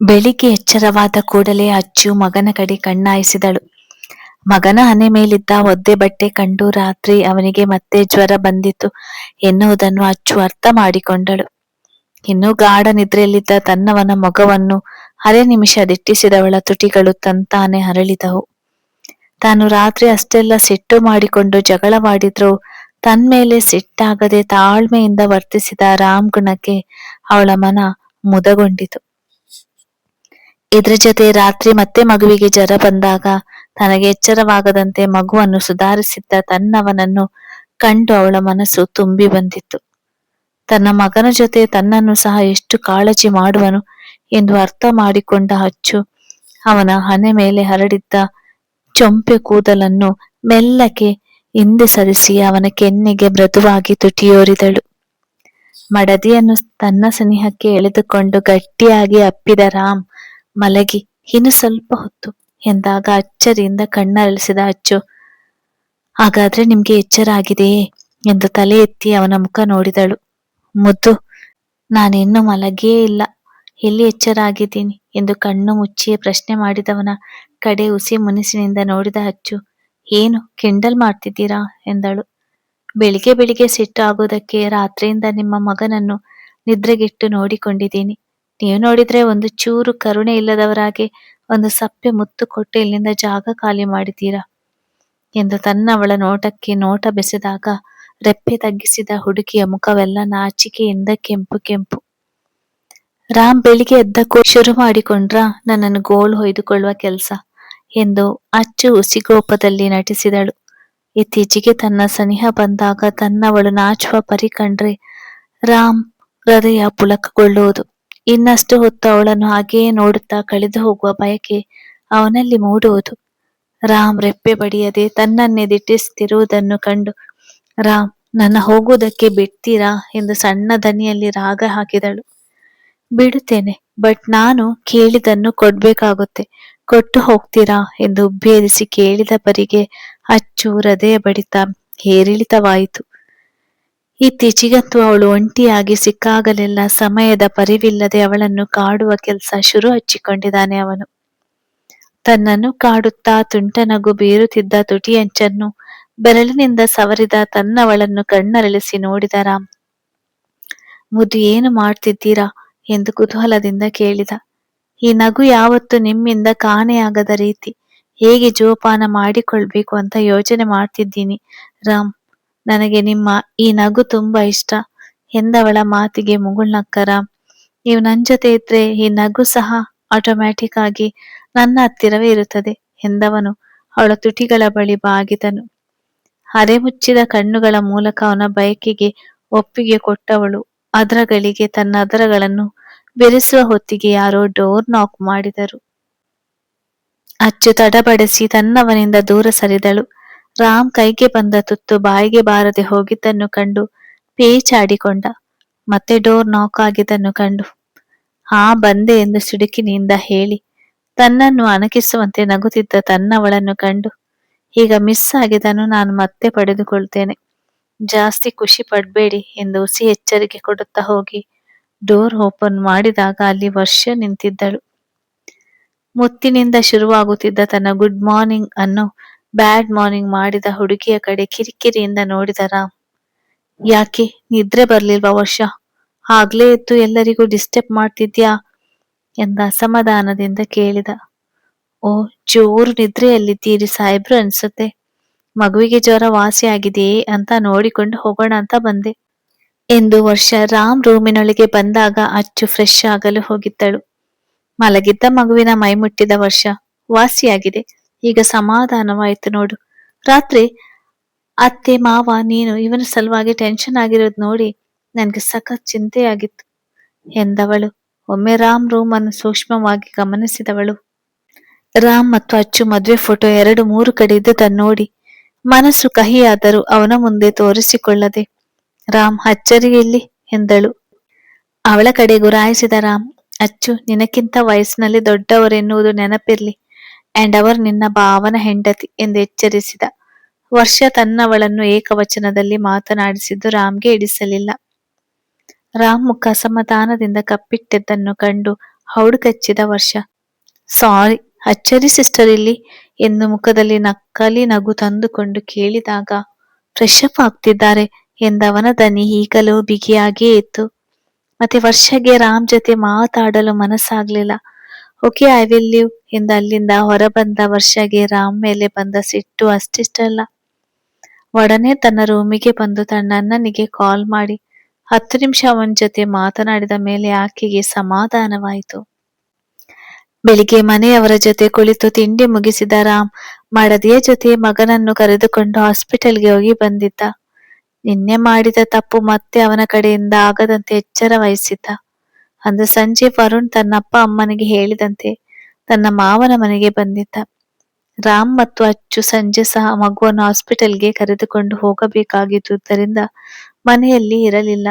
ಬೆಳಿಗ್ಗೆ ಎಚ್ಚರವಾದ ಕೂಡಲೇ ಅಚ್ಚು ಮಗನ ಕಡೆ ಕಣ್ಣಾಯಿಸಿದಳು. ಮಗನ ಹಣೆ ಮೇಲಿದ್ದ ಒದ್ದೆ ಬಟ್ಟೆ ಕಂಡು ರಾತ್ರಿ ಅವನಿಗೆ ಮತ್ತೆ ಜ್ವರ ಬಂದಿತು ಎನ್ನುವುದನ್ನು ಅಚ್ಚು ಅರ್ಥ ಮಾಡಿಕೊಂಡಳು. ಇನ್ನೂ ಗಾಢ ನಿದ್ರೆಯಲ್ಲಿದ್ದ ತನ್ನವನ ಮೊಗವನ್ನು ಅರೆ ನಿಮಿಷ ದಿಟ್ಟಿಸಿದವಳ ತುಟಿಗಳು ತಂತಾನೆ ಹರಳಿದವು. ತಾನು ರಾತ್ರಿ ಅಷ್ಟೆಲ್ಲ ಸಿಟ್ಟು ಮಾಡಿಕೊಂಡು ಜಗಳವಾಡಿದ್ರೂ ತನ್ಮೇಲೆ ಸಿಟ್ಟಾಗದೆ ತಾಳ್ಮೆಯಿಂದ ವರ್ತಿಸಿದ ರಾಮ್ ಗುಣಕ್ಕೆ ಅವಳ ಮನ ಮುದಗೊಂಡಿತು. ಇದ್ರ ಜೊತೆ ರಾತ್ರಿ ಮತ್ತೆ ಮಗುವಿಗೆ ಜ್ವರ ಬಂದಾಗ ತನಗೆ ಎಚ್ಚರವಾಗದಂತೆ ಮಗುವನ್ನು ಸುಧಾರಿಸಿದ್ದ ತನ್ನವನನ್ನು ಕಂಡು ಅವಳ ಮನಸ್ಸು ತುಂಬಿ ಬಂದಿತ್ತು. ತನ್ನ ಮಗನ ಜೊತೆ ತನ್ನನ್ನು ಸಹ ಎಷ್ಟು ಕಾಳಜಿ ಮಾಡುವನು ಎಂದು ಅರ್ಥ ಮಾಡಿಕೊಂಡ ಅಚ್ಚು ಅವನ ಹಣೆ ಮೇಲೆ ಹರಡಿದ್ದ ಚೊಂಪೆ ಕೂದಲನ್ನು ಮೆಲ್ಲಕ್ಕೆ ಹಿಂದೆ ಸರಿಸಿ ಅವನ ಕೆನ್ನೆಗೆ ಮೃದುವಾಗಿ ತುಟಿಯೋರಿದಳು. ಮಡದಿಯನ್ನು ತನ್ನ ಸನಿಹಕ್ಕೆ ಎಳೆದುಕೊಂಡು ಗಟ್ಟಿಯಾಗಿ ಅಪ್ಪಿದ ರಾಮ್ ಮಲಗಿ ಇನ್ನು ಸ್ವಲ್ಪ ಹೊತ್ತು ಎಂದಾಗ ಅಚ್ಚರಿಯಿಂದ ಕಣ್ಣರಳಿಸಿದ ಅಚ್ಚು, ಹಾಗಾದ್ರೆ ನಿಮ್ಗೆ ಎಚ್ಚರ ಆಗಿದೆಯೇ ಎಂದು ತಲೆ ಎತ್ತಿ ಅವನ ಮುಖ ನೋಡಿದಳು. ಮುದ್ದು, ನಾನಿನ್ನೂ ಮಲಗಿಯೇ ಇಲ್ಲ, ಎಲ್ಲಿ ಎಚ್ಚರ ಆಗಿದ್ದೀನಿ ಎಂದು ಕಣ್ಣು ಮುಚ್ಚಿಯೇ ಪ್ರಶ್ನೆ ಮಾಡಿದವನ ಕಡೆ ಹುಸಿ ಮುನಿಸಿನಿಂದ ನೋಡಿದ ಅಚ್ಚು, ಏನು ಕಿಂಡಲ್ ಮಾಡ್ತಿದ್ದೀರಾ ಎಂದಳು. ಬೆಳಿಗ್ಗೆ ಬೆಳಿಗ್ಗೆ ಸಿಟ್ಟು ಆಗೋದಕ್ಕೆ ರಾತ್ರಿಯಿಂದ ನಿಮ್ಮ ಮಗನನ್ನು ನಿದ್ರೆಗೆಟ್ಟು ನೋಡಿಕೊಂಡಿದ್ದೀನಿ. ನೀವು ನೋಡಿದ್ರೆ ಒಂದು ಚೂರು ಕರುಣೆ ಇಲ್ಲದವರಾಗೆ ಒಂದು ಸಪ್ಪೆ ಮುತ್ತು ಕೊಟ್ಟು ಇಲ್ಲಿಂದ ಜಾಗ ಖಾಲಿ ಮಾಡಿದ್ದೀರಾ ಎಂದು ತನ್ನವಳ ನೋಟಕ್ಕೆ ನೋಟ ಬೆಸೆದಾಗ ರೆಪ್ಪೆ ತಗ್ಗಿಸಿದ ಹುಡುಗಿಯ ಮುಖವೆಲ್ಲ ನಾಚಿಕೆಯಿಂದ ಕೆಂಪು ಕೆಂಪು. ರಾಮ್ ಬೆಳಿಗ್ಗೆ ಎದ್ದಕ್ಕೂ ಶುರು ಮಾಡಿಕೊಂಡ್ರ ನನ್ನನ್ನು ಗೋಳು ಹೊಯ್ದುಕೊಳ್ಳುವ ಕೆಲಸ ಎಂದು ಅಚ್ಚು ಹುಸಿಗೋಪದಲ್ಲಿ ನಟಿಸಿದಳು. ಇತ್ತೀಚೆಗೆ ತನ್ನ ಸನಿಹ ಬಂದಾಗ ತನ್ನವಳು ನಾಚುವ ಪರಿ ಕಂಡ್ರೆ ರಾಮ್ ಹೃದಯ ಪುಳಕಗೊಳ್ಳುವುದು. ಇನ್ನಷ್ಟು ಹೊತ್ತು ಅವಳನ್ನು ಹಾಗೆಯೇ ನೋಡುತ್ತಾ ಕಳೆದು ಹೋಗುವ ಬಯಕೆ ಅವನಲ್ಲಿ ಮೂಡುವುದು. ರಾಮ್ ರೆಪ್ಪೆ ಬಡಿಯದೆ ತನ್ನನ್ನೇ ದಿಟ್ಟಿಸುತ್ತಿರುವುದನ್ನು ಕಂಡು, ರಾಮ್ ನನ್ನ ಹೋಗುವುದಕ್ಕೆ ಬಿಡ್ತೀರಾ ಎಂದು ಸಣ್ಣ ದನಿಯಲ್ಲಿ ರಾಗ ಹಾಕಿದಳು. ಬಿಡುತ್ತೇನೆ, ಬಟ್ ನಾನು ಕೇಳಿದನ್ನು ಕೊಡ್ಬೇಕಾಗುತ್ತೆ, ಕೊಟ್ಟು ಹೋಗ್ತೀರಾ ಎಂದು ಉಬ್ಬೇರಿಸಿ ಕೇಳಿದ ಪರಿಗೆ ಅಚ್ಚು ಹೃದಯ ಬಡಿತ ಏರಿಳಿತವಾಯಿತು. ಇತ್ತೀಚೆಗಂತೂ ಅವಳು ಒಂಟಿಯಾಗಿ ಸಿಕ್ಕಾಗಲೆಲ್ಲ ಸಮಯದ ಪರಿವಿಲ್ಲದೆ ಅವಳನ್ನು ಕಾಡುವ ಕೆಲಸ ಶುರು ಹಚ್ಚಿಕೊಂಡಿದ್ದಾನೆ ಅವನು. ತನ್ನನ್ನು ಕಾಡುತ್ತಾ ತುಂಟನಗು ಬೀರುತ್ತಿದ್ದ ತುಟಿಯಂಚನ್ನು ಬೆರಳಿನಿಂದ ಸವರಿದ ತನ್ನವಳನ್ನು ಕಣ್ಣರಳಿಸಿ ನೋಡಿದ ರಾಮ್. ಮುದ್ದು, ಏನು ಮಾಡ್ತಿದ್ದೀರಾ ಎಂದು ಕುತೂಹಲದಿಂದ ಕೇಳಿದ. ಈ ನಗು ಯಾವತ್ತು ನಿಮ್ಮಿಂದ ಕಾಣೆಯಾಗದ ರೀತಿ ಹೇಗೆ ಜೋಪಾನ ಮಾಡಿಕೊಳ್ಬೇಕು ಅಂತ ಯೋಚನೆ ಮಾಡ್ತಿದ್ದೀನಿ ರಾಮ್. ನನಗೆ ನಿಮ್ಮ ಈ ನಗು ತುಂಬಾ ಇಷ್ಟ ಎಂದವಳ ಮಾತಿಗೆ ಮುಗುಳ್ನಕ್ಕ ರಾಮ್. ನೀವು ನನ್ನ ಜೊತೆ ಇದ್ರೆ ಈ ನಗು ಸಹ ಆಟೋಮ್ಯಾಟಿಕ್ ಆಗಿ ನನ್ನ ಹತ್ತಿರವೇ ಇರುತ್ತದೆ ಎಂದವನು ಅವಳ ತುಟಿಗಳ ಬಳಿ ಬಾಗಿದನು. ಅರೆ ಮುಚ್ಚಿದ ಕಣ್ಣುಗಳ ಮೂಲಕ ಅವನ ಬಯಕೆಗೆ ಒಪ್ಪಿಗೆ ಕೊಟ್ಟವಳು ಅದರಗಳಿಗೆ ತನ್ನ ಅದರಗಳನ್ನು ಬೆರೆಸುವ ಹೊತ್ತಿಗೆ ಯಾರೋ ಡೋರ್ ನಾಕ್ ಮಾಡಿದರು. ಅಚ್ಚು ತಡಬಡಿಸಿ ತನ್ನವನಿಂದ ದೂರ ಸರಿದಳು. ರಾಮ್ ಕೈಗೆ ಬಂದ ತುತ್ತು ಬಾಯಿಗೆ ಬಾರದೆ ಹೋಗಿದ್ದನ್ನು ಕಂಡು ಪೇಚಾಡಿಕೊಂಡ. ಮತ್ತೆ ಡೋರ್ ನಾಕ್ ಆಗಿದ್ದನ್ನು ಕಂಡು ಬಂದೆ ಎಂದು ಸಿಡುಕಿನಿಂದ ಹೇಳಿ ತನ್ನನ್ನು ಅಣಕಿಸುವಂತೆ ನಗುತ್ತಿದ್ದ ತನ್ನವಳನ್ನು ಕಂಡು, ಈಗ ಮಿಸ್ ಆಗಿದನ್ನು ನಾನು ಮತ್ತೆ ಪಡೆದುಕೊಳ್ತೇನೆ, ಜಾಸ್ತಿ ಖುಷಿ ಪಡ್ಬೇಡಿ ಎಂದು ಹುಸಿ ಎಚ್ಚರಿಕೆ ಕೊಡುತ್ತಾ ಹೋಗಿ ಡೋರ್ ಓಪನ್ ಮಾಡಿದಾಗ ಅಲ್ಲಿ ವರ್ಷ ನಿಂತಿದ್ದಳು. ಮುತ್ತಿನಿಂದ ಶುರುವಾಗುತ್ತಿದ್ದ ತನ್ನ ಗುಡ್ ಮಾರ್ನಿಂಗ್ ಅನ್ನು ಬ್ಯಾಡ್ ಮಾರ್ನಿಂಗ್ ಮಾಡಿದ ಹುಡುಗಿಯ ಕಡೆ ಕಿರಿಕಿರಿಯಿಂದ ನೋಡಿದ ರಾಮ್. ಯಾಕೆ ನಿದ್ರೆ ಬರ್ಲಿಲ್ವಾ ವರ್ಷ? ಆಗ್ಲೇ ಎದ್ದು ಎಲ್ಲರಿಗೂ ಡಿಸ್ಟರ್ಬ್ ಮಾಡ್ತಿದ್ಯಾ ಎಂದ ಅಸಮಾಧಾನದಿಂದ ಕೇಳಿದ. ಓ, ಜೋರು ನಿದ್ರೆಯಲ್ಲಿದ್ದೀರಿ ಸಾಹೇಬ್ರು ಅನ್ಸುತ್ತೆ. ಮಗುವಿಗೆ ಜ್ವರ ವಾಸಿ ಆಗಿದೆಯೇ ಅಂತ ನೋಡಿಕೊಂಡು ಹೋಗೋಣ ಅಂತ ಬಂದೆ ಎಂದು ವರ್ಷ ರಾಮ್ ರೂಮಿನೊಳಗೆ ಬಂದಾಗ ಅಚ್ಚು ಫ್ರೆಶ್ ಆಗಲು ಹೋಗಿದ್ದಳು. ಮಲಗಿದ್ದ ಮಗುವಿನ ಮೈ ಮುಟ್ಟಿದ ವರ್ಷ, ವಾಸಿಯಾಗಿದೆ, ಈಗ ಸಮಾಧಾನವಾಯ್ತು ನೋಡು. ರಾತ್ರಿ ಅತ್ತೆ ಮಾವ ನೀನು ಇವನ ಸಲುವಾಗಿ ಟೆನ್ಷನ್ ಆಗಿರೋದು ನೋಡಿ ನನ್ಗೆ ಸಖತ್ ಚಿಂತೆಯಾಗಿತ್ತು ಎಂದವಳು. ಒಮ್ಮೆ ರಾಮ್ ರೂಮ್ ಅನ್ನು ಸೂಕ್ಷ್ಮವಾಗಿ ಗಮನಿಸಿದವಳು. ರಾಮ್ ಮತ್ತು ಅಚ್ಚು ಮದುವೆ ಫೋಟೋ 2-3 ಕಡೆ ಇದ್ದುದನ್ನು ನೋಡಿ ಮನಸ್ಸು ಕಹಿಯಾದರೂ ಅವನ ಮುಂದೆ ತೋರಿಸಿಕೊಳ್ಳದೆ, ರಾಮ್ ಅಚ್ಚರಿಯಲ್ಲಿ ಎಂದಳು. ಅವಳ ಕಡೆ ಗುರಾಯಿಸಿದ ರಾಮ್, ಅಚ್ಚು ನಿನಕ್ಕಿಂತ ವಯಸ್ಸಿನಲ್ಲಿ ದೊಡ್ಡವರೆನ್ನುವುದು ನೆನಪಿರ್ಲಿ, ಅಂಡ್ ಅವರು ನಿನ್ನ ಭಾವನ ಹೆಂಡತಿ ಎಂದು ಎಚ್ಚರಿಸಿದ. ವರ್ಷ ತನ್ನವಳನ್ನು ಏಕವಚನದಲ್ಲಿ ಮಾತನಾಡಿಸಿದ್ದು ರಾಮ್ಗೆ ಹಿಡಿಸಲಿಲ್ಲ. ರಾಮ್ ಮುಖ ಅಸಮಾಧಾನದಿಂದ ಕಪ್ಪಿಟ್ಟಿದ್ದನ್ನು ಕಂಡು ಹೌಡು ಕಚ್ಚಿದ ವರ್ಷ. ಸಾರಿ, ಅಚ್ಚರಿ ಸಿಸ್ಟರ್ ಇಲ್ಲಿ ಎಂದು ಮುಖದಲ್ಲಿ ನಕ್ಕಲಿ ನಗು ತಂದುಕೊಂಡು ಕೇಳಿದಾಗ, ಫ್ರೆಶ್ ಅಪ್ ಆಗ್ತಿದ್ದಾರೆ ಎಂದವನ ದನಿ ಈಗಲೂ ಬಿಗಿಯಾಗೇ ಇತ್ತು. ಮತ್ತೆ ವರ್ಷಗೆ ರಾಮ್ ಜೊತೆ ಮಾತಾಡಲು ಮನಸ್ಸಾಗ್ಲಿಲ್ಲ. ಓಕೆ, ಐ ವಿಲ್ ಲೀವ್ ಎಂದು ಅಲ್ಲಿಂದ ಹೊರಬಂದ ವರ್ಷಗೆ ರಾಮ್ ಮೇಲೆ ಬಂದ ಸಿಟ್ಟು ಅಷ್ಟಿಷ್ಟಲ್ಲ. ಒಡನೆ ತನ್ನ ರೂಮಿಗೆ ಬಂದು ತನ್ನ ಅಣ್ಣನಿಗೆ ಕಾಲ್ ಮಾಡಿ 10 ನಿಮಿಷ ಅವನ ಜೊತೆ ಮಾತನಾಡಿದ ಮೇಲೆ ಆಕೆಗೆ ಸಮಾಧಾನವಾಯಿತು. ಬೆಳಿಗ್ಗೆ ಮನೆಯವರ ಜೊತೆ ಕುಳಿತು ತಿಂಡಿ ಮುಗಿಸಿದ ರಾಮ್ ಮಡದಿಯ ಜೊತೆ ಮಗನನ್ನು ಕರೆದುಕೊಂಡು ಹಾಸ್ಪಿಟಲ್ಗೆ ಹೋಗಿ ಬಂದಿದ್ದ. ನಿನ್ನೆ ಮಾಡಿದ ತಪ್ಪು ಮತ್ತೆ ಅವನ ಕಡೆಯಿಂದ ಆಗದಂತೆ ಎಚ್ಚರ ವಹಿಸಿದ್ದ. ಅಂದು ಸಂಜೆ ವರುಣ್ ತನ್ನ ಅಪ್ಪ ಅಮ್ಮನಿಗೆ ಹೇಳಿದಂತೆ ತನ್ನ ಮಾವನ ಮನೆಗೆ ಬಂದಿದ್ದ. ರಾಮ್ ಮತ್ತು ಅಚ್ಚು ಸಂಜೆ ಸಹ ಮಗುವನ್ನು ಹಾಸ್ಪಿಟಲ್ಗೆ ಕರೆದುಕೊಂಡು ಹೋಗಬೇಕಾಗಿದ್ದುದರಿಂದ ಮನೆಯಲ್ಲಿ ಇರಲಿಲ್ಲ.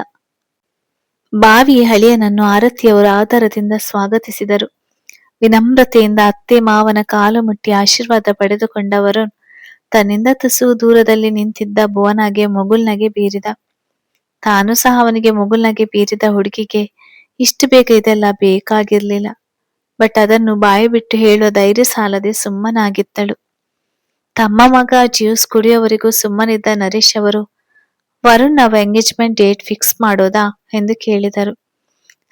ಬಾವಿ ಹಳಿಯನನ್ನು ಆರತಿಯವರು ಆದರದಿಂದ ಸ್ವಾಗತಿಸಿದರು. ವಿನಮ್ರತೆಯಿಂದ ಅತ್ತೆ ಮಾವನ ಕಾಲು ಮುಟ್ಟಿ ಆಶೀರ್ವಾದ ಪಡೆದುಕೊಂಡ ವರುಣ್ ತನ್ನಿಂದ ತುಸು ದೂರದಲ್ಲಿ ನಿಂತಿದ್ದ ಭುವನಾಗೆ ಮುಗುಲ್ನಗೆ ಬೀರಿದ. ತಾನು ಸಹ ಅವನಿಗೆ ಮುಗುಲ್ನಗೆ ಬೀರಿದ ಹುಡುಗಿಗೆ ಇಷ್ಟು ಬೇಗ ಇದೆಲ್ಲ ಬೇಕಾಗಿರ್ಲಿಲ್ಲ. ಬಟ್ ಅದನ್ನು ಬಾಯಿ ಬಿಟ್ಟು ಹೇಳುವ ಧೈರ್ಯ ಸಾಲದೆ ಸುಮ್ಮನಾಗಿದ್ದಳು. ತಮ್ಮ ಮಗ ಜ್ಯೂಸ್ ಕುಡಿಯೋವರೆಗೂ ಸುಮ್ಮನಿದ್ದ ನರೇಶ್ ಅವರು, ವರುಣ್ ನಾವು ಎಂಗೇಜ್ಮೆಂಟ್ ಡೇಟ್ ಫಿಕ್ಸ್ ಮಾಡೋದಾ ಎಂದು ಕೇಳಿದರು.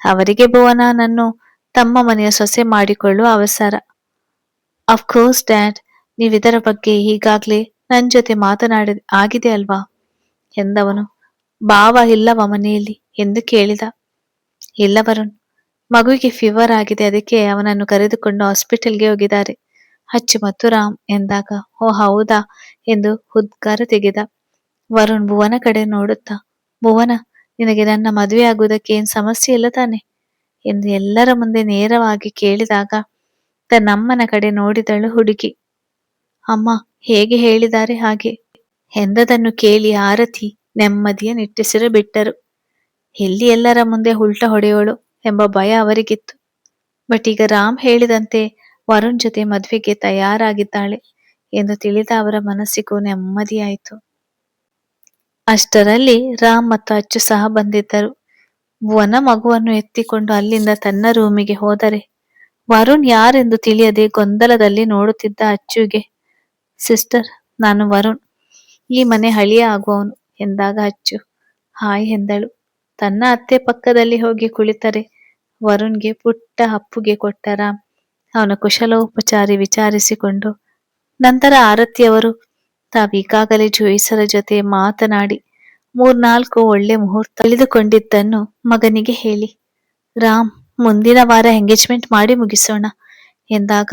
ಅವರಿಗೆ ಭುವನನನ್ನು ತಮ್ಮ ಮನೆಯ ಸೊಸೆ ಮಾಡಿಕೊಳ್ಳುವ ಅವಸರ. ಅಫ್ಕೋರ್ಸ್ ಡ್ಯಾಡ್, ನೀವಿದರ ಬಗ್ಗೆ ಈಗಾಗ್ಲೇ ನನ್ ಜೊತೆ ಆಗಿದೆ ಅಲ್ವಾ ಎಂದವನು. ಭಾವ ಇಲ್ಲವ ಮನೆಯಲ್ಲಿ ಎಂದು ಕೇಳಿದ. ಇಲ್ಲ ವರುಣ್, ಮಗುವಿಗೆ ಫೀವರ್ ಆಗಿದೆ, ಅದಕ್ಕೆ ಅವನನ್ನು ಕರೆದುಕೊಂಡು ಹಾಸ್ಪಿಟಲ್ಗೆ ಹೋಗಿದ್ದಾರೆ ಅಚ್ಚು ಮತ್ತು ರಾಮ್ ಎಂದಾಗ, ಓ ಹೌದಾ ಎಂದು ಉದ್ಗಾರ ತೆಗೆದ. ವರುಣ್ ಭುವನ ಕಡೆ ನೋಡುತ್ತಾ, ಭುವನ, ನಿನಗೆ ನನ್ನ ಮದುವೆ ಆಗುವುದಕ್ಕೆ ಏನ್ ಸಮಸ್ಯೆ ಇಲ್ಲ ತಾನೆ ಎಂದು ಎಲ್ಲರ ಮುಂದೆ ನೇರವಾಗಿ ಕೇಳಿದಾಗ ತನ್ನಮ್ಮನ ಕಡೆ ನೋಡಿದಳು ಹುಡುಗಿ. ಅಮ್ಮ ಹೇಗೆ ಹೇಳಿದ್ದಾರೆ ಹಾಗೆ ಎಂದದನ್ನು ಕೇಳಿ ಆರತಿ ನೆಮ್ಮದಿಯ ನಿಟ್ಟುಸಿರು ಬಿಟ್ಟರು. ಎಲ್ಲಿ ಎಲ್ಲರ ಮುಂದೆ ಉಲ್ಟ ಹೊಡೆಯೋಳು ಎಂಬ ಭಯ ಅವರಿಗಿತ್ತು. ಬಟ್ ಈಗ ರಾಮ್ ಹೇಳಿದಂತೆ ವರುಣ್ ಜೊತೆ ಮದುವೆಗೆ ತಯಾರಾಗಿದ್ದಾಳೆ ಎಂದು ತಿಳಿದ ಅವರ ಮನಸ್ಸಿಗೂ ನೆಮ್ಮದಿಯಾಯಿತು. ಅಷ್ಟರಲ್ಲಿ ರಾಮ್ ಮತ್ತು ಅಚ್ಚು ಸಹ ಬಂದಿದ್ದರು. ಭುವನ ಮಗುವನ್ನು ಎತ್ತಿಕೊಂಡು ಅಲ್ಲಿಂದ ತನ್ನ ರೂಮಿಗೆ ಹೋದರೆ ವರುಣ್ ಯಾರೆಂದು ತಿಳಿಯದೆ ಗೊಂದಲದಲ್ಲಿ ನೋಡುತ್ತಿದ್ದ ಅಚ್ಚುಗೆ, ಸಿಸ್ಟರ್, ನಾನು ವರುಣ್, ಈ ಮನೆ ಹಳಿಯ ಆಗುವವನು ಎಂದಾಗ ಅಚ್ಚು ಹಾಯ್ ಎಂದಳು. ತನ್ನ ಅತ್ತೆ ಪಕ್ಕದಲ್ಲಿ ಹೋಗಿ ಕುಳಿತರೆ ವರುಣ್ಗೆ ಪುಟ್ಟ ಅಪ್ಪುಗೆ ಕೊಟ್ಟ ರಾಮ್ ಅವನ ಕುಶಲೋಪಚಾರಿ ವಿಚಾರಿಸಿಕೊಂಡು ನಂತರ ಆರತಿಯವರು ತಾವೀಗಾಗಲೇ ಜೋಯಿಸರ ಜೊತೆ ಮಾತನಾಡಿ 3-4 ಒಳ್ಳೆ ಮುಹೂರ್ತ ತಿಳಿದುಕೊಂಡಿದ್ದನ್ನು ಮಗನಿಗೆ ಹೇಳಿ, ರಾಮ್, ಮುಂದಿನ ವಾರ ಎಂಗೇಜ್ಮೆಂಟ್ ಮಾಡಿ ಮುಗಿಸೋಣ ಎಂದಾಗ,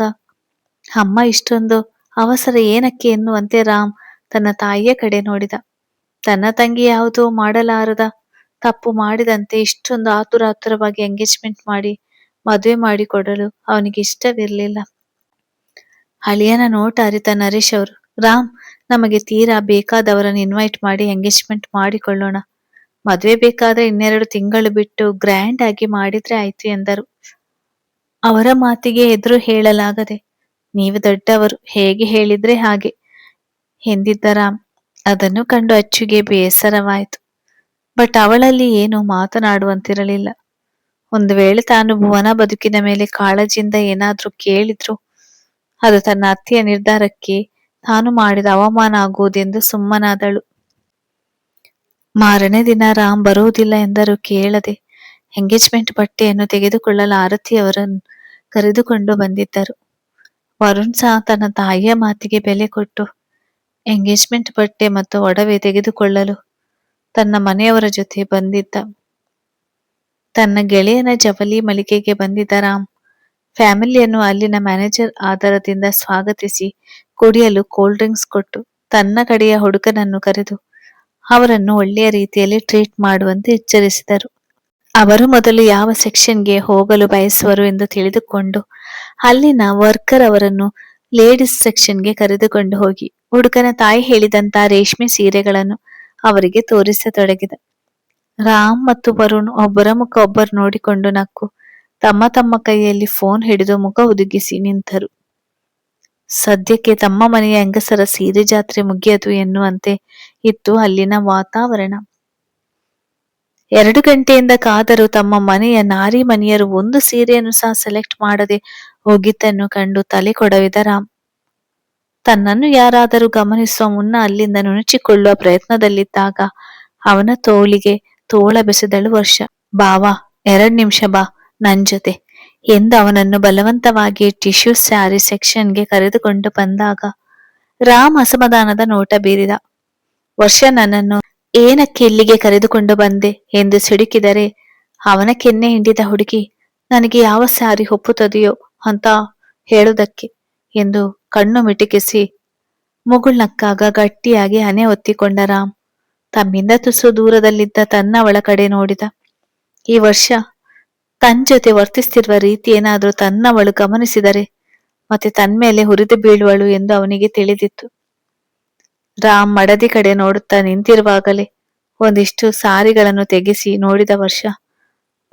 ಅಮ್ಮ ಇಷ್ಟೊಂದು ಅವಸರ ಏನಕ್ಕೆ ಎನ್ನುವಂತೆ ರಾಮ್ ತನ್ನ ತಾಯಿಯ ಕಡೆ ನೋಡಿದ. ತನ್ನ ತಂಗಿ ಯಾವುದೋ ಮಾಡಲಾರದ ತಪ್ಪು ಮಾಡಿದಂತೆ ಇಷ್ಟೊಂದು ಆತುರವಾಗಿ ಎಂಗೇಜ್ಮೆಂಟ್ ಮಾಡಿ ಮದುವೆ ಮಾಡಿಕೊಡಲು ಅವನಿಗೆ ಇಷ್ಟವಿರಲಿಲ್ಲ. ಅಳಿಯನ ನೋಟ ಅರಿತ ನರೇಶ್ ಅವರು, ರಾಮ್, ನಮಗೆ ತೀರಾ ಬೇಕಾದವರನ್ನು ಇನ್ವೈಟ್ ಮಾಡಿ ಎಂಗೇಜ್ಮೆಂಟ್ ಮಾಡಿಕೊಳ್ಳೋಣ. ಮದುವೆ ಬೇಕಾದ್ರೆ 2 ತಿಂಗಳು ಬಿಟ್ಟು ಗ್ರ್ಯಾಂಡ್ ಆಗಿ ಮಾಡಿದ್ರೆ ಆಯ್ತು ಎಂದರು. ಅವರ ಮಾತಿಗೆ ಎದುರು ಹೇಳಲಾಗದೆ, ನೀವು ದೊಡ್ಡವರು, ಹೇಗೆ ಹೇಳಿದ್ರೆ ಹಾಗೆ ಎಂದಿದ್ದ ರಾಮ್. ಅದನ್ನು ಕಂಡು ಅಚ್ಚುಗೆ ಬೇಸರವಾಯಿತು. ಬಟ್ ಅವಳಲ್ಲಿ ಏನು ಮಾತನಾಡುವಂತಿರಲಿಲ್ಲ. ಒಂದು ವೇಳೆ ತಾನು ಭುವನ ಬದುಕಿನ ಮೇಲೆ ಕಾಳಜಿಯಿಂದ ಏನಾದ್ರೂ ಕೇಳಿದ್ರು ಅದು ತನ್ನ ಅತ್ತೆಯ ನಿರ್ಧಾರಕ್ಕೆ ತಾನು ಮಾಡಿದ ಅವಮಾನ ಆಗುವುದೆಂದು ಸುಮ್ಮನಾದಳು. ಮಾರನೇ ದಿನ ರಾಮ್ ಬರುವುದಿಲ್ಲ ಎಂದರೂ ಕೇಳದೆ ಎಂಗೇಜ್ಮೆಂಟ್ ಬಟ್ಟೆಯನ್ನು ತೆಗೆದುಕೊಳ್ಳಲು ಆರತಿಯವರನ್ನು ಕರೆದುಕೊಂಡು ಬಂದಿದ್ದರು. ವರುಣ್ ಸಹ ತನ್ನ ತಾಯಿಯ ಮಾತಿಗೆ ಬೆಲೆ ಕೊಟ್ಟು ಎಂಗೇಜ್ಮೆಂಟ್ ಬಟ್ಟೆ ಮತ್ತು ಒಡವೆ ತೆಗೆದುಕೊಳ್ಳಲು ತನ್ನ ಮನೆಯವರ ಜೊತೆ ಬಂದಿದ್ದ. ತನ್ನ ಗೆಳೆಯನ ಜವಳಿ ಮಳಿಗೆಗೆ ಬಂದಿದ್ದ ರಾಮ್ ಫ್ಯಾಮಿಲಿಯನ್ನು ಅಲ್ಲಿನ ಮ್ಯಾನೇಜರ್ ಆದರದಿಂದ ಸ್ವಾಗತಿಸಿ ಕುಡಿಯಲು ಕೋಲ್ಡ್ ಡ್ರಿಂಕ್ಸ್ ಕೊಟ್ಟು ತನ್ನ ಕಡೆಯ ಹುಡುಗನನ್ನು ಕರೆದು ಅವರನ್ನು ಒಳ್ಳೆಯ ರೀತಿಯಲ್ಲಿ ಟ್ರೀಟ್ ಮಾಡುವಂತೆ ಎಚ್ಚರಿಸಿದರು. ಅವರು ಮೊದಲು ಯಾವ ಸೆಕ್ಷನ್ಗೆ ಹೋಗಲು ಬಯಸುವರು ಎಂದು ತಿಳಿದುಕೊಂಡು ಅಲ್ಲಿನ ವರ್ಕರ್ ಅವರನ್ನು ಲೇಡೀಸ್ ಸೆಕ್ಷನ್ಗೆ ಕರೆದುಕೊಂಡು ಹೋಗಿ ಹುಡುಗನ ತಾಯಿ ಹೇಳಿದಂತ ರೇಷ್ಮೆ ಸೀರೆಗಳನ್ನು ಅವರಿಗೆ ತೋರಿಸತೊಡಗಿದ. ರಾಮ್ ಮತ್ತು ವರುಣ್ ಒಬ್ಬರ ಮುಖ ಒಬ್ಬರು ನೋಡಿಕೊಂಡು ನಕ್ಕು ತಮ್ಮ ತಮ್ಮ ಕೈಯಲ್ಲಿ ಫೋನ್ ಹಿಡಿದು ಮುಖ ಹುದುಗಿಸಿ ನಿಂತರು. ಸದ್ಯಕ್ಕೆ ತಮ್ಮ ಮನೆಯ ಹೆಂಗಸರ ಸೀರೆ ಜಾತ್ರೆ ಮುಗಿಯದು ಎನ್ನುವಂತೆ ಇತ್ತು ಅಲ್ಲಿನ ವಾತಾವರಣ. 2 ಗಂಟೆಯಿಂದ ಕಾದರೂ ತಮ್ಮ ಮನೆಯ ನಾರಿ ಮನಿಯರು ಒಂದು ಸೀರೆಯನ್ನು ಸಹ ಸೆಲೆಕ್ಟ್ ಮಾಡದೆ ಹೋಗಿದ್ದನ್ನು ಕಂಡು ತಲೆ ಕೊಡವಿದ ರಾಮ್. ತನ್ನನ್ನು ಯಾರಾದರೂ ಗಮನಿಸುವ ಮುನ್ನ ಅಲ್ಲಿಂದ ನುಣುಚಿಕೊಳ್ಳುವ ಪ್ರಯತ್ನದಲ್ಲಿದ್ದಾಗ ಅವನ ತೋಳಿಗೆ ತೋಳ ಬೆಸೆದಳು ವರ್ಷ. ಬಾವಾ, 2 ನಿಮಿಷ ಬಾ ನನ್ ಜೊತೆ ಎಂದು ಅವನನ್ನು ಬಲವಂತವಾಗಿ ಟಿಶ್ಯೂ ಸ್ಯಾರಿ ಸೆಕ್ಷನ್ಗೆ ಕರೆದುಕೊಂಡು ಬಂದಾಗ ರಾಮ್ ಅಸಮಾಧಾನದ ನೋಟ ಬೀರಿದ. ವರ್ಷ ನನ್ನನ್ನು ಏನಕ್ಕೆ ಇಲ್ಲಿಗೆ ಕರೆದುಕೊಂಡು ಬಂದೆ ಎಂದು ಸಿಡುಕಿದರೆ ಅವನ ಕೆನ್ನೆ ಹಿಂಡಿದ ಹುಡುಗಿ ನನಗೆ ಯಾವ ಸ್ಯಾರಿ ಒಪ್ಪುತ್ತದೆಯೋ ಅಂತ ಹೇಳುವುದಕ್ಕೆ ಎಂದು ಕಣ್ಣು ಮಿಟುಕಿಸಿ ಮುಗುಳ್ನಕ್ಕಾಗ ಗಟ್ಟಿಯಾಗಿ ಹಣೆ ಒತ್ತಿಕೊಂಡ ರಾಮ್ ತಮ್ಮಿಂದ ತುಸು ದೂರದಲ್ಲಿದ್ದ ತನ್ನವಳ ಕಡೆ ನೋಡಿದ. ಈ ವರ್ಷ ತನ್ನ ಜೊತೆ ವರ್ತಿಸ್ತಿರುವ ರೀತಿ ಏನಾದರೂ ತನ್ನವಳು ಗಮನಿಸಿದರೆ ಮತ್ತೆ ತನ್ಮೇಲೆ ಹುರಿದು ಬೀಳುವಳು ಎಂದು ಅವನಿಗೆ ತಿಳಿದಿತ್ತು. ರಾಮ್ ಮಡದಿ ಕಡೆ ನೋಡುತ್ತಾ ನಿಂತಿರುವಾಗಲೇ ಒಂದಿಷ್ಟು ಸಾರಿಗಳನ್ನು ತೆಗೆಸಿ ನೋಡಿದ ವರ್ಷ.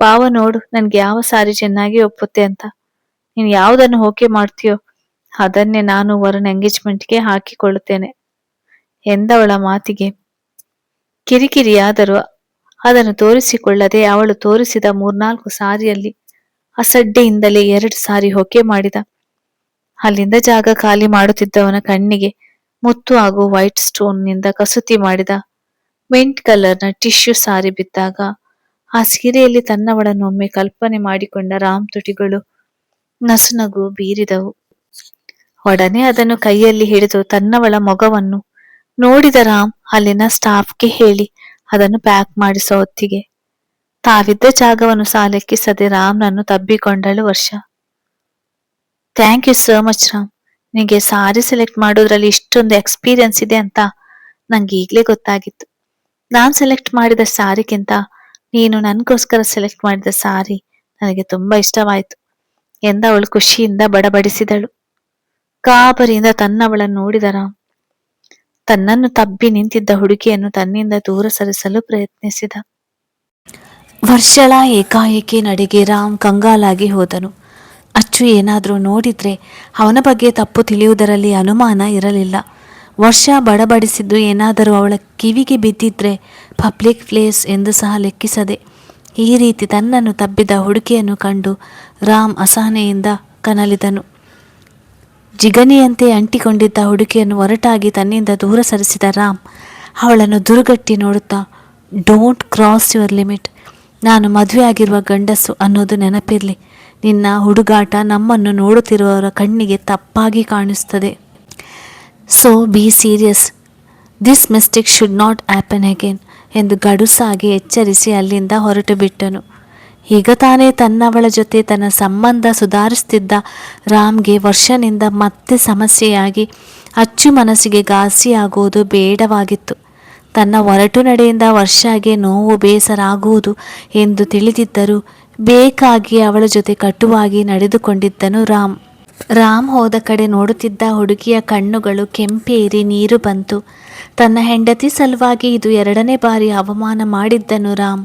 ಬಾವ ನೋಡು, ನನ್ಗೆ ಯಾವ ಸಾರಿ ಚೆನ್ನಾಗಿ ಒಪ್ಪುತ್ತೆ ಅಂತ. ನೀನು ಯಾವುದನ್ನು ಓಕೆ ಮಾಡ್ತೀಯೋ ಅದನ್ನೇ ನಾನು ವರನ ಎಂಗೇಜ್ಮೆಂಟ್ಗೆ ಹಾಕಿಕೊಳ್ಳುತ್ತೇನೆ ಎಂದವಳ ಮಾತಿಗೆ ಕಿರಿಕಿರಿಯಾದರೂ ಅದನ್ನು ತೋರಿಸಿಕೊಳ್ಳದೆ ಅವಳು ತೋರಿಸಿದ 3-4 ಸಾರಿಯಲ್ಲಿ ಅಸಡ್ಡೆಯಿಂದಲೇ 2 ಸಾರಿ ಓಕೆ ಮಾಡಿದ. ಅಲ್ಲಿಂದ ಜಾಗ ಖಾಲಿ ಮಾಡುತ್ತಿದ್ದವನ ಕಣ್ಣಿಗೆ ಮುತ್ತು ಹಾಗೂ ವೈಟ್ ಸ್ಟೋನ್ ನಿಂದ ಕಸೂತಿ ಮಾಡಿದ ಮಿಂಟ್ ಕಲರ್ನ ಟಿಶ್ಯೂ ಸಾರಿ ಬಿದ್ದಾಗ ಆ ಸೀರೆಯಲ್ಲಿ ತನ್ನವಳನ್ನೊಮ್ಮೆ ಕಲ್ಪನೆ ಮಾಡಿಕೊಂಡ ರಾಮ್ ತುಟಿಗಳು ನಸುನಗು ಬೀರಿದವು. ಒಡನೆ ಅದನ್ನು ಕೈಯಲ್ಲಿ ಹಿಡಿದು ತನ್ನವಳ ಮೊಗವನ್ನು ನೋಡಿದ ರಾಮ್ ಅಲ್ಲಿನ ಸ್ಟಾಫ್ಗೆ ಹೇಳಿ ಅದನ್ನು ಪ್ಯಾಕ್ ಮಾಡಿಸೋ ಹೊತ್ತಿಗೆ ತಾವಿದ್ದ ಜಾಗವನ್ನು ಸಹ ಲೆಕ್ಕಿಸದೆ ರಾಮ್ನನ್ನು ತಬ್ಬಿಕೊಂಡಳು ವರ್ಷ. Thank you so much Ram, ನಿನಗೆ ಸಾರಿ ಸೆಲೆಕ್ಟ್ ಮಾಡೋದ್ರಲ್ಲಿ ಇಷ್ಟೊಂದು ಎಕ್ಸ್ಪೀರಿಯನ್ಸ್ ಇದೆ ಅಂತ ನಂಗೆ ಈಗಲೇ ಗೊತ್ತಾಗಿತ್ತು. ನಾನು ಸೆಲೆಕ್ಟ್ ಮಾಡಿದ ಸಾರಿಗಿಂತ ನೀನು ನನಗೋಸ್ಕರ ಸೆಲೆಕ್ಟ್ ಮಾಡಿದ ಸಾರಿ ನನಗೆ ತುಂಬಾ ಇಷ್ಟವಾಯಿತು ಎಂದವಳು ಖುಷಿಯಿಂದ ಬಡಬಡಿಸಿದಳು. ಗಾಬರಿಯಿಂದ ತನ್ನವಳನ್ನು ನೋಡಿದ ರಾಮ್ ತನ್ನನ್ನು ತಬ್ಬಿ ನಿಂತಿದ್ದ ಹುಡುಗಿಯನ್ನು ತನ್ನಿಂದ ದೂರ ಸರಿಸಲು ಪ್ರಯತ್ನಿಸಿದ. ವರ್ಷಳ ಏಕಾಏಕಿ ನಡೆಗೆ ರಾಮ್ ಕಂಗಾಲಾಗಿ ಹೋದನು. ಅಚ್ಚು ಏನಾದರೂ ನೋಡಿದ್ರೆ ಅವನ ಬಗ್ಗೆ ತಪ್ಪು ತಿಳಿಯುವುದರಲ್ಲಿ ಅನುಮಾನ ಇರಲಿಲ್ಲ. ವರ್ಷ ಬಡಬಡಿಸಿದ್ದು ಏನಾದರೂ ಅವಳ ಕಿವಿಗೆ ಬಿದ್ದಿದ್ರೆ ಪಬ್ಲಿಕ್ ಪ್ಲೇಸ್ ಎಂದು ಸಹ ಲೆಕ್ಕಿಸದೆ ಈ ರೀತಿ ತನ್ನನ್ನು ತಬ್ಬಿದ ಹುಡುಗಿಯನ್ನು ಕಂಡು ರಾಮ್ ಅಸಹನೆಯಿಂದ ಕನಲಿದನು. ಜಿಗಣಿಯಂತೆ ಅಂಟಿಕೊಂಡಿದ್ದ ಹುಡುಗಿಯನ್ನು ಒರಟಾಗಿ ತನ್ನಿಂದ ದೂರ ಸರಿಸಿದ ರಾಮ್ ಅವಳನ್ನು ದುರುಗಟ್ಟಿ ನೋಡುತ್ತಾ, ಡೋಂಟ್ ಕ್ರಾಸ್ ಯುವರ್ ಲಿಮಿಟ್. ನಾನು ಮದುವೆ ಆಗಿರುವ ಗಂಡಸು ಅನ್ನೋದು ನೆನಪಿರಲಿ. ನಿನ್ನ ಹುಡುಗಾಟ ನಮ್ಮನ್ನು ನೋಡುತ್ತಿರುವವರ ಕಣ್ಣಿಗೆ ತಪ್ಪಾಗಿ ಕಾಣಿಸುತ್ತದೆ. So be serious. This mistake should not happen again ಎಂದು ಗಡುಸಾಗಿ ಎಚ್ಚರಿಸಿ ಅಲ್ಲಿಂದ ಹೊರಟು ಬಿಟ್ಟನು. ಈಗ ತಾನೇ ತನ್ನವಳ ಜೊತೆ ತನ್ನ ಸಂಬಂಧ ಸುಧಾರಿಸುತ್ತಿದ್ದ ರಾಮ್ಗೆ ವರ್ಷನಿಂದ ಮತ್ತೆ ಸಮಸ್ಯೆಯಾಗಿ ಅಚ್ಚು ಮನಸ್ಸಿಗೆ ಘಾಸಿಯಾಗುವುದು ಬೇಡವಾಗಿತ್ತು. ತನ್ನ ಒರಟು ನಡೆಯಿಂದ ವರ್ಷಗೆ ನೋವು ಬೇಸರ ಆಗುವುದು ಎಂದು ತಿಳಿದಿದ್ದರೂ ಬೇಕಾಗಿ ಅವಳ ಜೊತೆ ಕಟುವಾಗಿ ನಡೆದುಕೊಂಡಿದ್ದನು ರಾಮ್. ರಾಮ್ ಹೋದ ಕಡೆ ನೋಡುತ್ತಿದ್ದ ಹುಡುಗಿಯ ಕಣ್ಣುಗಳು ಕೆಂಪೇರಿ ನೀರು ಬಂತು. ತನ್ನ ಹೆಂಡತಿ ಸಲುವಾಗಿ ಇದು 2ನೇ ಬಾರಿ ಅವಮಾನ ಮಾಡಿದ್ದನು ರಾಮ್.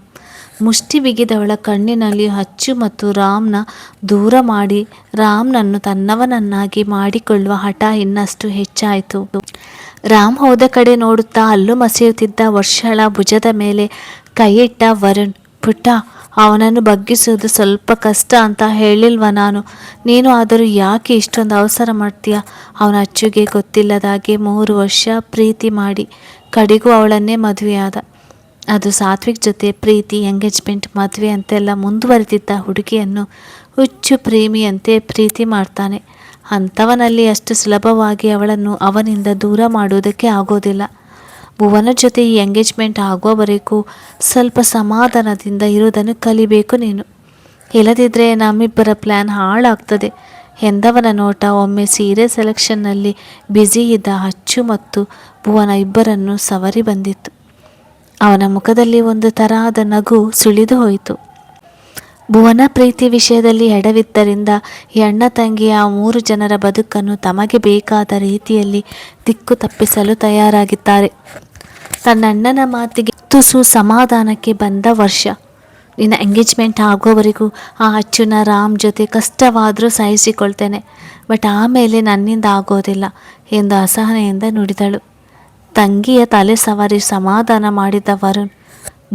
ಮುಷ್ಟಿ ಬಿಗಿದವಳ ಕಣ್ಣಿನಲ್ಲಿ ಅಚ್ಚು ಮತ್ತು ರಾಮ್ನ ದೂರ ಮಾಡಿ ರಾಮ್ನನ್ನು ತನ್ನವನನ್ನಾಗಿ ಮಾಡಿಕೊಳ್ಳುವ ಹಠ ಇನ್ನಷ್ಟು ಹೆಚ್ಚಾಯಿತು. ರಾಮ್ ಹೋದ ಕಡೆ ನೋಡುತ್ತಾ ಹಲ್ಲು ಮಸೆಯುತ್ತಿದ್ದ ವರ್ಷಳ ಭುಜದ ಮೇಲೆ ಕೈಯಿಟ್ಟ ವರುಣ್, ಪುಟ್ಟ, ಅವನನ್ನು ಬಗ್ಗಿಸುವುದು ಸ್ವಲ್ಪ ಕಷ್ಟ ಅಂತ ಹೇಳಿಲ್ವ ನಾನು? ನೀನು ಆದರೂ ಯಾಕೆ ಇಷ್ಟೊಂದು ಅವಸರ ಮಾಡ್ತೀಯ? ಅವನ ಅಚ್ಚುಗೆ ಗೊತ್ತಿಲ್ಲದಾಗೆ 3 ವರ್ಷ ಪ್ರೀತಿ ಮಾಡಿ ಕಡೆಗೂ ಅವಳನ್ನೇ ಮದುವೆಯಾದ. ಅದು ಸಾತ್ವಿಕ್ ಜೊತೆ ಪ್ರೀತಿ, ಎಂಗೇಜ್ಮೆಂಟ್, ಮದುವೆ ಅಂತೆಲ್ಲ ಮುಂದುವರೆದಿದ್ದ ಹುಡುಗಿಯನ್ನು ಹುಚ್ಚು ಪ್ರೇಮಿಯಂತೆ ಪ್ರೀತಿ ಮಾಡ್ತಾನೆ. ಅಂಥವನಲ್ಲಿ ಅಷ್ಟು ಸುಲಭವಾಗಿ ಅವಳನ್ನು ಅವನಿಂದ ದೂರ ಮಾಡುವುದಕ್ಕೆ ಆಗೋದಿಲ್ಲ. ಭುವನ ಜೊತೆ ಈ ಎಂಗೇಜ್ಮೆಂಟ್ ಆಗೋವರೆಗೂ ಸ್ವಲ್ಪ ಸಮಾಧಾನದಿಂದ ಇರುವುದನ್ನು ಕಲಿಬೇಕು ನೀನು. ಇಲ್ಲದಿದ್ದರೆ ನಮ್ಮಿಬ್ಬರ ಪ್ಲ್ಯಾನ್ ಹಾಳಾಗ್ತದೆ ಎಂದವನ ನೋಟ ಒಮ್ಮೆ ಸೀರೆ ಸೆಲೆಕ್ಷನ್ನಲ್ಲಿ ಬ್ಯುಸಿ ಇದ್ದ ಅಚ್ಚು ಮತ್ತು ಭುವನ ಇಬ್ಬರನ್ನು ಸವರಿ ಬಂದಿತ್ತು. ಅವನ ಮುಖದಲ್ಲಿ ಒಂದು ತರಹದ ನಗು ಸುಳಿದು ಹೋಯಿತು. ಭುವನ ಪ್ರೀತಿ ವಿಷಯದಲ್ಲಿ ಎಡವಿದ್ದರಿಂದ ಈ ಅಣ್ಣ ತಂಗಿ ಆ 3 ಜನರ ಬದುಕನ್ನು ತಮಗೆ ಬೇಕಾದ ರೀತಿಯಲ್ಲಿ ದಿಕ್ಕು ತಪ್ಪಿಸಲು ತಯಾರಾಗಿದ್ದಾರೆ. ತನ್ನಣ್ಣನ ಮಾತಿಗೆ ತುಸು ಸಮಾಧಾನಕ್ಕೆ ಬಂದ ವರ್ಷ, ನಿನ್ನ ಎಂಗೇಜ್ಮೆಂಟ್ ಆಗೋವರೆಗೂ ಆ ಅಚ್ಚುನ ರಾಮ್ ಜೊತೆ ಕಷ್ಟವಾದರೂ ಸಹಿಸಿಕೊಳ್ತೇನೆ, ಬಟ್ ಆಮೇಲೆ ನನ್ನಿಂದ ಆಗೋದಿಲ್ಲ ಎಂದು ಅಸಹನೆಯಿಂದ ನುಡಿದಳು. ತಂಗಿಯ ತಲೆ ಸವರಿ ಸಮಾಧಾನ ಮಾಡಿದ ವರುಣ್,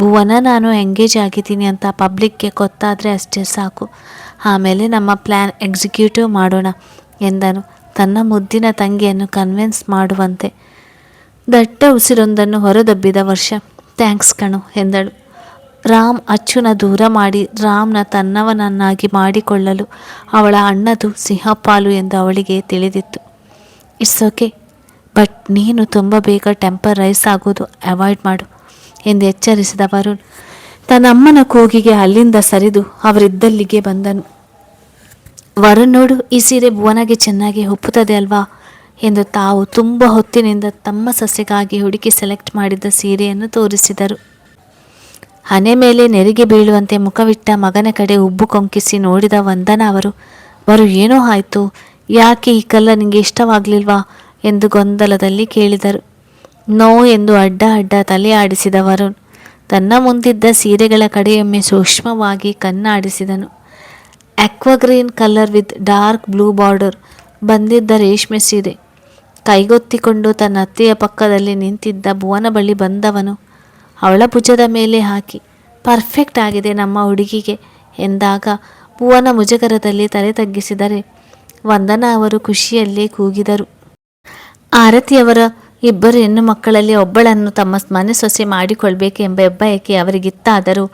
ಭುವನ ನಾನು ಎಂಗೇಜ್ ಆಗಿದ್ದೀನಿ ಅಂತ ಪಬ್ಲಿಕ್ಗೆ ಗೊತ್ತಾದರೆ ಅಷ್ಟೇ ಸಾಕು. ಆಮೇಲೆ ನಮ್ಮ ಪ್ಲ್ಯಾನ್ ಎಕ್ಸಿಕ್ಯೂಟಿವ್ ಮಾಡೋಣ ಎಂದನು ತನ್ನ ಮುದ್ದಿನ ತಂಗಿಯನ್ನು ಕನ್ವಿನ್ಸ್ ಮಾಡುವಂತೆ. ದಟ್ಟ ಉಸಿರೊಂದನ್ನು ಹೊರದಬ್ಬಿದ ವರ್ಷ. ಥ್ಯಾಂಕ್ಸ್ ಕಣು ಎಂದಳು. ರಾಮ್ ಅಚ್ಚುನ ದೂರ ಮಾಡಿ ರಾಮ್ನ ತನ್ನವನನ್ನಾಗಿ ಮಾಡಿಕೊಳ್ಳಲು ಅವಳ ಅಣ್ಣದು ಸಿಂಹಪಾಲು ಎಂದು ಅವಳಿಗೆ ತಿಳಿದಿತ್ತು. ಇಟ್ಸ್ ಓಕೆ, ಬಟ್ ನೀನು ತುಂಬ ಬೇಗ ಟೆಂಪರ್ ರೈಸ್ ಆಗೋದು ಅವಾಯ್ಡ್ ಮಾಡು ಎಂದು ಎಚ್ಚರಿಸಿದ ವರುಣ್ ತನ್ನಮ್ಮನ ಕೂಗಿಗೆ ಅಲ್ಲಿಂದ ಸರಿದು ಅವರಿದ್ದಲ್ಲಿಗೆ ಬಂದನು. ವರುಣ್ ನೋಡು, ಈ ಸೀರೆ ಭುವನಗೆ ಚೆನ್ನಾಗಿ ಒಪ್ಪುತ್ತದೆ ಅಲ್ವಾ ಎಂದು ತಾವು ತುಂಬ ಹೊತ್ತಿನಿಂದ ತಮ್ಮ ಸಸ್ಯಗಾಗಿ ಹುಡುಕಿ ಸೆಲೆಕ್ಟ್ ಮಾಡಿದ್ದ ಸೀರೆಯನ್ನು ತೋರಿಸಿದರು. ಹಣೆ ಮೇಲೆ ನೆರಿಗೆ ಬೀಳುವಂತೆ ಮುಖವಿಟ್ಟ ಮಗನ ಕಡೆ ಉಬ್ಬು ಕೊಂಕಿಸಿ ನೋಡಿದ ವಂದನಾ ಅವರು ಏನೋ ಆಯಿತು, ಯಾಕೆ ಈ ಕಲರ್ ನಿಮಗೆ ಇಷ್ಟವಾಗಲಿಲ್ವಾ ಎಂದು ಗೊಂದಲದಲ್ಲಿ ಕೇಳಿದರು. ನೋ ಎಂದು ಅಡ್ಡ ಅಡ್ಡ ತಲೆ ಆಡಿಸಿದ ವರುಣ್ ತನ್ನ ಮುಂದಿದ್ದ ಸೀರೆಗಳ ಕಡೆಯೊಮ್ಮೆ ಸೂಕ್ಷ್ಮವಾಗಿ ಕಣ್ಣಾಡಿಸಿದನು. Aqua green colour with dark blue border ಬಂದಿದ್ದ ರೇಷ್ಮೆ ಸೀರೆ. ಕೈಗೊತ್ತಿಕೊಂಡು ತನ್ನ ಅತ್ತೆಯ ಪಕ್ಕದಲ್ಲಿ ನಿಂತಿದ್ದ ಭುವನ ಬಳಿ ಬಂದವನು ಅವಳ ಭುಜದ ಮೇಲೆ ಹಾಕಿ ಪರ್ಫೆಕ್ಟ್ ಆಗಿದೆ ನಮ್ಮ ಹುಡುಗಿಗೆ ಎಂದಾಗ ಭುವನ ಮುಜಗರದಲ್ಲಿ ತಲೆ ತಗ್ಗಿಸಿದರೆ ವಂದನಾ ಅವರು ಖುಷಿಯಲ್ಲೇ ಕೂಗಿದರು. ಆರತಿಯವರ ಇಬ್ಬರು ಹೆಣ್ಣು ಮಕ್ಕಳಲ್ಲಿ ಒಬ್ಬಳನ್ನು ತಮ್ಮ ಮನೆ ಸೊಸೆ ಮಾಡಿಕೊಳ್ಬೇಕೆಂಬ ಹೆಬ್ಬಯಕೆ ಅವರಿಗಿತ್ತಾದರೂ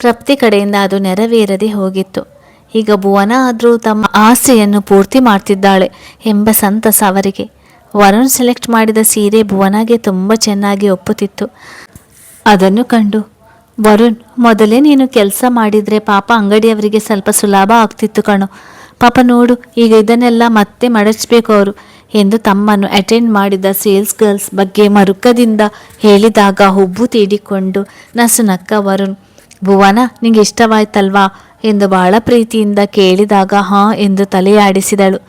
ತೃಪ್ತಿ ಕಡೆಯಿಂದ ಅದು ನೆರವೇರದೆ ಹೋಗಿತ್ತು. ಈಗ ಭುವನ ಆದರೂ ತಮ್ಮ ಆಸೆಯನ್ನು ಪೂರ್ತಿ ಮಾಡ್ತಿದ್ದಾಳೆ ಎಂಬ ಸಂತಸ ಅವರಿಗೆ. ವರುಣ್ ಸೆಲೆಕ್ಟ್ ಮಾಡಿದ ಸೀರೆ ಭುವನಗೆ ತುಂಬ ಚೆನ್ನಾಗಿ ಒಪ್ಪುತ್ತಿತ್ತು. ಅದನ್ನು ಕಂಡು ವರುಣ್, ಮೊದಲೇ ನೀನು ಕೆಲಸ ಮಾಡಿದರೆ ಪಾಪ ಅಂಗಡಿಯವರಿಗೆ ಸ್ವಲ್ಪ ಸುಲಭ ಆಗ್ತಿತ್ತು ಕಣೋ, ಪಾಪ ನೋಡು ಈಗ ಇದನ್ನೆಲ್ಲ ಮತ್ತೆ ಮಡಚಬೇಕು ಅವರು ಎಂದು ತಮ್ಮನ್ನು ಅಟೆಂಡ್ ಮಾಡಿದ ಸೇಲ್ಸ್ ಗರ್ಲ್ಸ್ ಬಗ್ಗೆ ಮರುಕದಿಂದ ಹೇಳಿದಾಗ ಹುಬ್ಬು ತೀಡಿಕೊಂಡು ನಸುನಕ್ಕ ವರುಣ್. ಭುವನ, ನಿಂಗೆ ಇಷ್ಟವಾಯ್ತಲ್ವಾ ಎಂದು ಬಹಳ ಪ್ರೀತಿಯಿಂದ ಕೇಳಿದಾಗ ಹಾಂ ಎಂದು ತಲೆಯಾಡಿಸಿದಳು.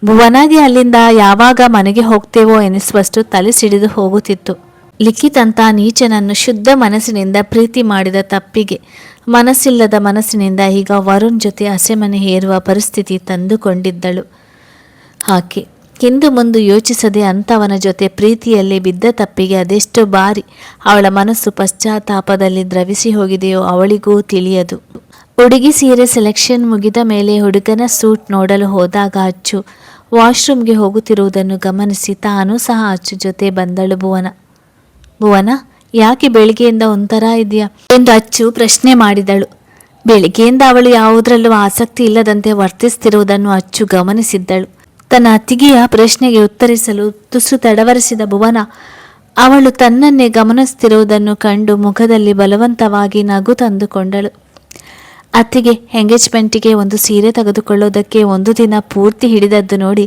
ಭುವನಾಗಿ ಅಲ್ಲಿಂದ ಯಾವಾಗ ಮನೆಗೆ ಹೋಗ್ತೇವೋ ಎನಿಸುವಷ್ಟು ತಲೆ ಸಿಡಿದು ಹೋಗುತ್ತಿತ್ತು. ಲಿಖಿತಂತ ನೀಚನನ್ನು ಶುದ್ಧ ಮನಸ್ಸಿನಿಂದ ಪ್ರೀತಿ ಮಾಡಿದ ತಪ್ಪಿಗೆ ಮನಸ್ಸಿಲ್ಲದ ಮನಸ್ಸಿನಿಂದ ಈಗ ವರುಣ್ ಜೊತೆ ಹಸೆಮಣೆ ಹೇರುವ ಪರಿಸ್ಥಿತಿ ತಂದುಕೊಂಡಿದ್ದಳು ಆಕೆ. ಹಿಂದು ಮುಂದೆ ಯೋಚಿಸದೆ ಅಂಥವನ ಜೊತೆ ಪ್ರೀತಿಯಲ್ಲಿ ಬಿದ್ದ ತಪ್ಪಿಗೆ ಅದೆಷ್ಟು ಬಾರಿ ಅವಳ ಮನಸ್ಸು ಪಶ್ಚಾತ್ತಾಪದಲ್ಲಿ ದ್ರವಿಸಿ ಹೋಗಿದೆಯೋ ಅವಳಿಗೂ ತಿಳಿಯದು. ಹುಡುಗಿ ಸೀರೆ ಸೆಲೆಕ್ಷನ್ ಮುಗಿದ ಮೇಲೆ ಹುಡುಗನ ಸೂಟ್ ನೋಡಲು ಹೋದಾಗ ಅಚ್ಚು ವಾಶ್ರೂಮ್ಗೆ ಹೋಗುತ್ತಿರುವುದನ್ನು ಗಮನಿಸಿ ತಾನೂ ಸಹ ಅಚ್ಚು ಜೊತೆ ಬಂದಳು. ಭುವನ, ಯಾಕೆ ಬೆಳಿಗ್ಗೆಯಿಂದ ಒಂಥರ ಇದೆಯಾ ಎಂದು ಅಚ್ಚು ಪ್ರಶ್ನೆ ಮಾಡಿದಳು. ಬೆಳಿಗ್ಗೆಯಿಂದ ಅವಳು ಯಾವುದರಲ್ಲೂ ಆಸಕ್ತಿ ಇಲ್ಲದಂತೆ ವರ್ತಿಸ್ತಿರುವುದನ್ನು ಅಚ್ಚು ಗಮನಿಸಿದ್ದಳು. ತನ್ನ ಅತ್ತಿಗೆಯ ಪ್ರಶ್ನೆಗೆ ಉತ್ತರಿಸಲು ತುಸು ತಡವರಿಸಿದ ಭುವನ ಅವಳು ತನ್ನನ್ನೇ ಗಮನಿಸುತ್ತಿರುವುದನ್ನು ಕಂಡು ಮುಖದಲ್ಲಿ ಬಲವಂತವಾಗಿ ನಗು ತಂದುಕೊಂಡಳು. ಅತ್ತಿಗೆ ಎಂಗೇಜ್ಮೆಂಟಿಗೆ ಒಂದು ಸೀರೆ ತೆಗೆದುಕೊಳ್ಳೋದಕ್ಕೆ ಒಂದು ದಿನ ಪೂರ್ತಿ ಹಿಡಿದದ್ದು ನೋಡಿ